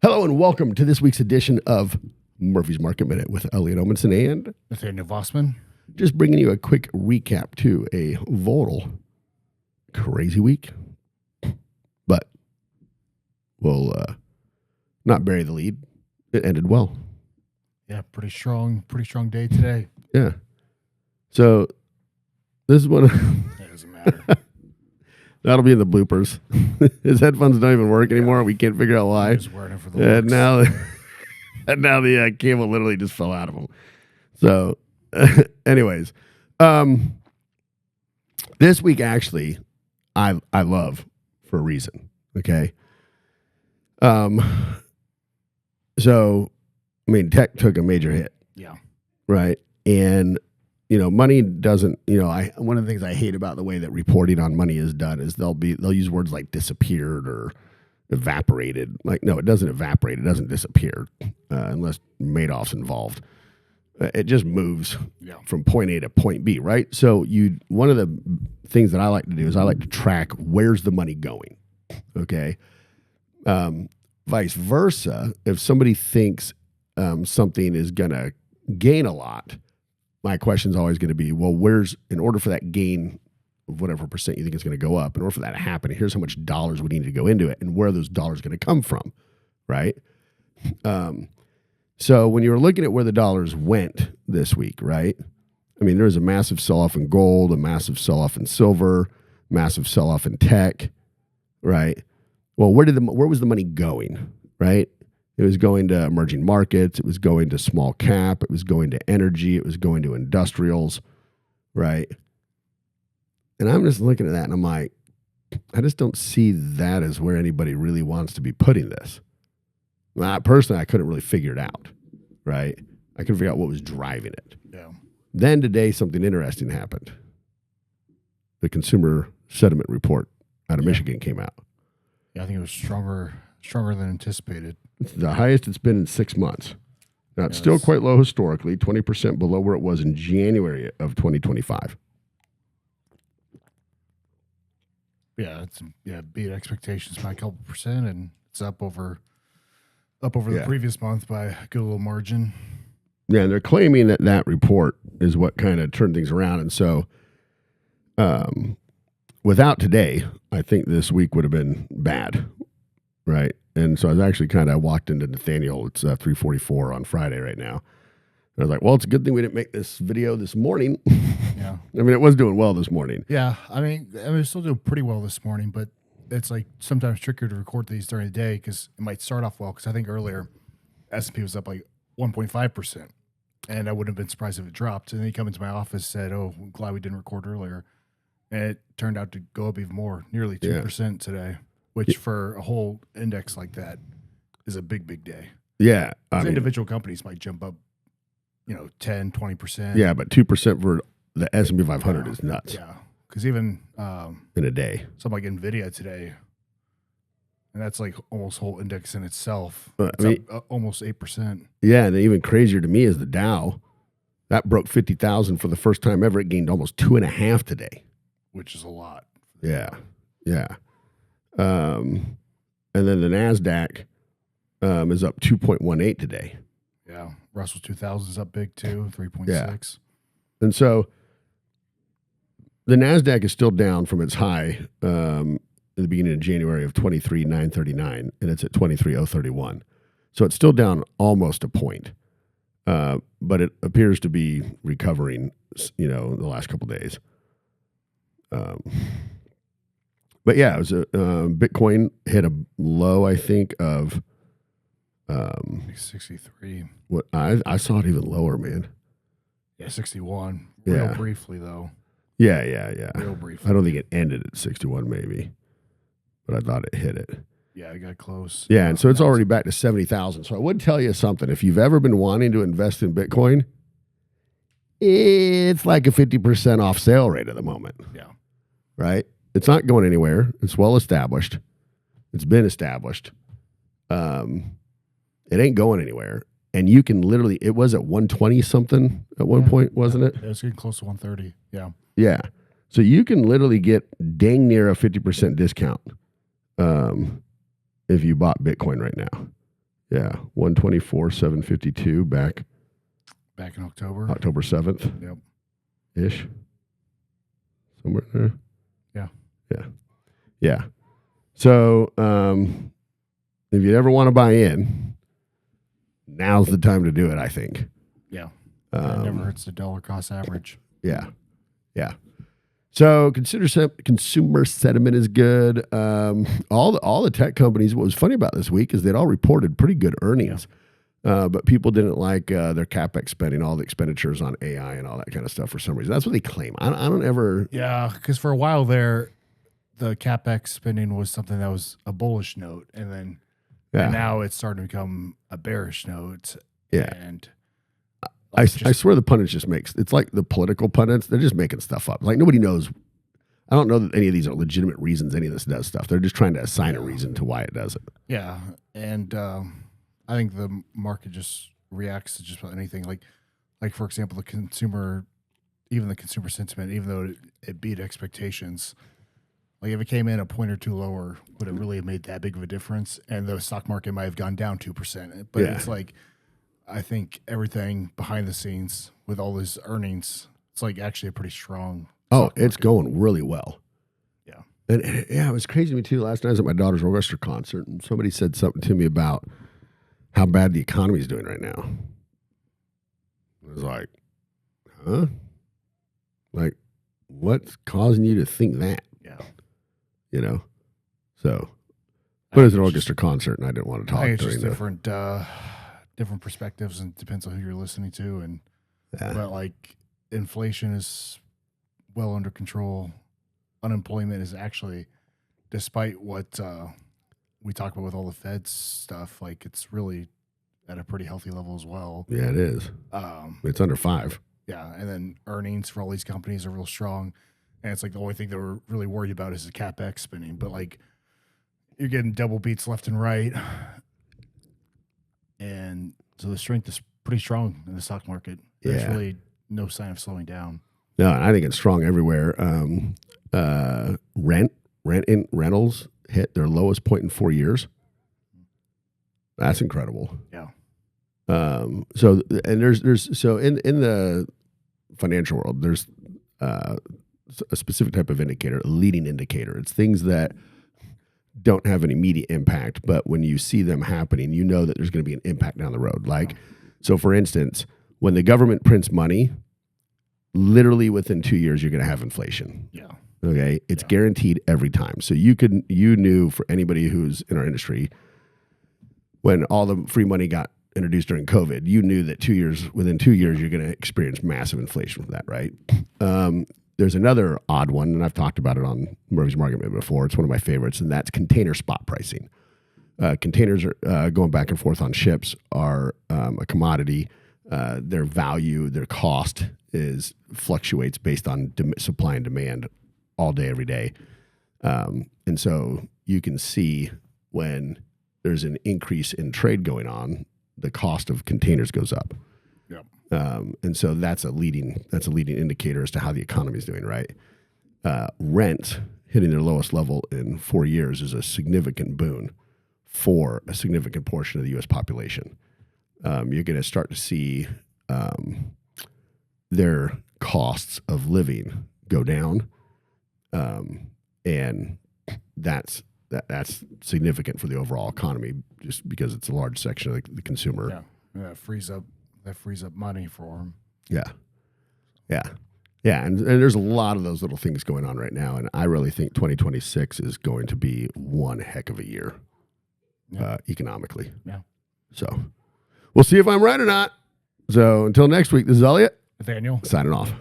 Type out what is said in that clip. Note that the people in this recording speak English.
Hello and welcome to this week's edition of Murphy's Market Minute with Elliot Omenson and Nathaniel Vossman. Just bringing you a quick recap to a volatile, crazy week. But we'll not bury the lead. It ended well. Yeah, pretty strong day today. Yeah. So this is one of It doesn't matter. that'll be in the bloopers. His headphones don't even work anymore. We can't figure out why. Just wearing it for the And now the cable literally just fell out of him. So, anyways, this week actually, I love for a reason. Okay. So, I mean, tech took a major hit. Yeah. Right. And money doesn't. One of the things I hate about the way that reporting on money is done is they'll use words like disappeared or evaporated. Like, no, it doesn't evaporate. It doesn't disappear unless Madoff's involved. It just moves from point A to point B, right? So one of the things that I like to do is I like to track where's the money going, okay? Vice versa, if somebody thinks something is going to gain a lot, my question is always going to be, well, in order for that gain of whatever percent you think it's going to go up, in order for that to happen, here's how much dollars we need to go into it and where are those dollars going to come from, right? So when you were looking at where the dollars went this week, right? I mean, there was a massive sell-off in gold, a massive sell-off in silver, massive sell-off in tech, right? Well, where was the money going, right? It was going to emerging markets. It was going to small cap. It was going to energy. It was going to industrials, right? And I'm just looking at that and I'm like, I just don't see that as where anybody really wants to be putting this. Personally, I couldn't really figure it out, right? I couldn't figure out what was driving it. Yeah. Then today, something interesting happened. The consumer sentiment report out of Michigan came out. Yeah, I think it was stronger than anticipated. It's the highest it's been in 6 months. Now, it's still quite low historically, 20% below where it was in January of 2025. Yeah, beat expectations by a couple percent, and it's up over the previous month by a good little margin. Yeah, and they're claiming that report is what kind of turned things around. And so without today, I think this week would have been bad, right? And so I was actually I walked into Nathaniel. It's 3:44 on Friday right now. And I was like, well, it's a good thing we didn't make this video this morning. Yeah. I mean, it was doing well this morning. Yeah, I mean, it's still doing pretty well this morning, but it's like sometimes trickier to record these during the day because it might start off well. Because I think earlier S&P was up like 1.5%, and I wouldn't have been surprised if it dropped. And then he come into my office and said, "Oh, I'm glad we didn't record earlier," and it turned out to go up even more, nearly 2% today, which for a whole index like that is a big day. Yeah, individual companies might jump up, 10, 20%. Yeah, but 2% for the S&P 500 is nuts. Yeah, because even in a day, something like NVIDIA today, and that's like almost whole index in itself. It's up almost 8%. Yeah, and even crazier to me is the Dow. That broke 50,000 for the first time ever. It gained almost 2.5 today, which is a lot. Yeah. And then the Nasdaq is up 2.18 today. Yeah, Russell 2000 is up big too, 3.6. And so the Nasdaq is still down from its high at the beginning of January of 23,939, and it's at 23,031. So it's still down almost a point, but it appears to be recovering, the last couple of days. But yeah, it was Bitcoin hit a low, I think, of 63. What I saw it even lower, man. Yeah, 61. Real briefly though. Yeah. Real briefly. I don't think it ended at 61, maybe, but I thought it hit it. Yeah, it got close. Yeah, and so it's already back to 70,000. So I would tell you something. If you've ever been wanting to invest in Bitcoin, it's like a 50% off sale rate at the moment. Yeah. Right? It's not going anywhere. It's well established. It's been established. It ain't going anywhere. And you can literally, it was at 120 something at one point, wasn't it? It was getting close to 130. Yeah. Yeah. So you can literally get dang near a 50% discount if you bought Bitcoin right now. Yeah, 124,752 back in October. October 7th. Yep. Ish. Somewhere there. Yeah. Yeah. Yeah. So if you ever want to buy in, now's the time to do it, I think. Yeah. It never hurts the dollar cost average. Yeah. Yeah. So consumer sentiment is good. All the tech companies, what was funny about this week is they'd all reported pretty good earnings. But people didn't like their CapEx spending, all the expenditures on AI and all that kind of stuff for some reason. That's what they claim. I don't ever. Yeah, because for a while there, the CapEx spending was something that was a bullish note. And then and now it's starting to become a bearish note. Yeah. And I swear the pundits just it's like the political pundits. They're just making stuff up. Like nobody knows. I don't know that any of these are legitimate reasons any of this does stuff. They're just trying to assign a reason to why it does it. Yeah. And I think the market just reacts to just about anything. Like for example, the consumer sentiment, even though it beat expectations, like if it came in a point or two lower, would it really have made that big of a difference? And the stock market might have gone down 2%. But it's like, I think everything behind the scenes with all these earnings, it's like actually a pretty strong. Oh, it's going really well. Yeah. And it was crazy to me too. Last night I was at my daughter's orchestra concert and somebody said something to me about how bad the economy is doing right now. I was like, huh? Like, what's causing you to think that? Yeah. You know? So, but it's an orchestra concert and I didn't want to talk it's during just different perspectives and depends on who you're listening to. And but like inflation is well under control. Unemployment is actually, despite what we talk about with all the Fed stuff, like it's really at a pretty healthy level as well. Yeah, it is. It's under 5. Yeah, and then earnings for all these companies are real strong, and it's like the only thing that we're really worried about is the CapEx spending. But like, you're getting double beats left and right, and so the strength is pretty strong in the stock market. There's really no sign of slowing down. No, I think it's strong everywhere. Rentals hit their lowest point in 4 years. That's incredible. Yeah. So in the financial world, there's a specific type of indicator, a leading indicator. It's things that don't have an immediate impact, but when you see them happening, you know that there's going to be an impact down the road. Like, so for instance, when the government prints money, literally within 2 years, you're going to have inflation. Yeah. Okay. It's guaranteed every time. So you knew for anybody who's in our industry, when all the free money got introduced during COVID, you knew that within 2 years, you're going to experience massive inflation from that, right? There's another odd one, and I've talked about it on Murphy's Market before. It's one of my favorites, and that's container spot pricing. Containers are going back and forth on ships are a commodity. Their value, their cost fluctuates based on supply and demand all day, every day. And so you can see when there's an increase in trade going on, the cost of containers goes up. Yep. And so that's a leading indicator as to how the economy is doing, right? Rent hitting their lowest level in 4 years is a significant boon for a significant portion of the U.S. population. You're going to start to see their costs of living go down, and that's significant for the overall economy, just because it's a large section of the consumer. Yeah, that frees up money for them. Yeah, and there's a lot of those little things going on right now, and I really think 2026 is going to be one heck of a year, economically. Yeah. So we'll see if I'm right or not. So until next week, this is Elliot. Nathaniel. Signing off.